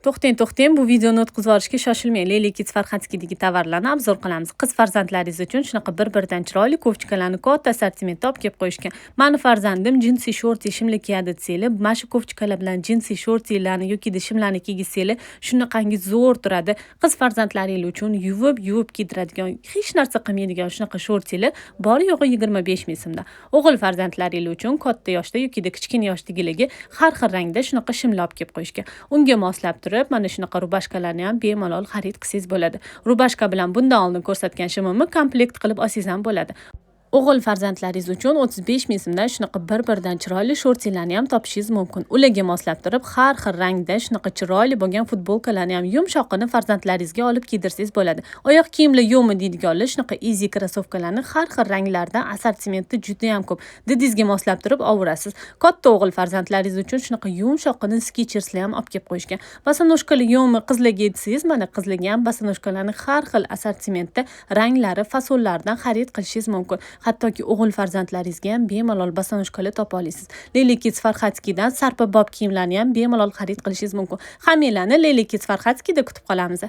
To'xtang, bu videoni o'tkazib olishga shoshilmang. Leyli Kids Farxatskidagi tovarlarni obzor qilamiz. Qiz farzandlaringiz uchun shunaqa bir-biridan chiroyli kofchikalarni katta assortimentda olib kelib qo'yishgan. Mani farzandim jinsi shorti shimli kiyadi desanglar, mana shu kofchikalar bilan jinsi shortilarni yoki shimlarni kiygizsanglar, shunaqangi zo'r turadi. Qiz farzandlaringiz uchun yuvib kiydiradigan, hech narsa qilmaydigan shunaqa shortilar bor yo'g'i 25 ming so'mda. O'g'il farzandlaringiz uchun katta yoshda yoki kichkina yoshdagilarga har xil rangda shunaqa shimlar olib kelib qo'yishgan. Unga moslab mana shunaqa rubashkalarni ham bemalol xarid qilsangiz bo'ladi. Rubashka bilan bundan oldin ko'rsatgan shimimni komplekt qilib olsangiz ham bo'ladi. O'g'il farzandlaringiz uchun 35 ming so'mdan shunaqa bir-biridan chiroyli shortilarni ham topishingiz mumkin. Ularga moslab turib, har xil rangda shunaqa chiroyli bo'lgan futbolkalarni ham yumshoqini farzandlaringizga olib kiydirsangiz bo'ladi. Oyoq kiyimlar yo'qmi deydiganlar, shunaqa easy krossovkalarni har xil ranglarda assortimenti juda ham ko'p. Didingizga moslab turib olaverasiz. Katta o'g'il farzandlaringiz uchun shunaqa yumshoqini skechers ham olib kelib qo'yishgan. Bosanoshkali yo'qmi qizlarga desangiz, mana qizlarga ham bosanoshkalarni har xil assortimentda ranglari, fasonlaridan xarid qilishingiz mumkin. Hattoki o'g'il farzandlaringizga ham bemalol bosanoshkalar topa olasiz. Leyli Kids Farxatskidan sarpa bob kiyimlarni ham bemalol xarid qilishingiz mumkin. Hammanglarni Leyli Kids Farxatskida kutib qolamiz.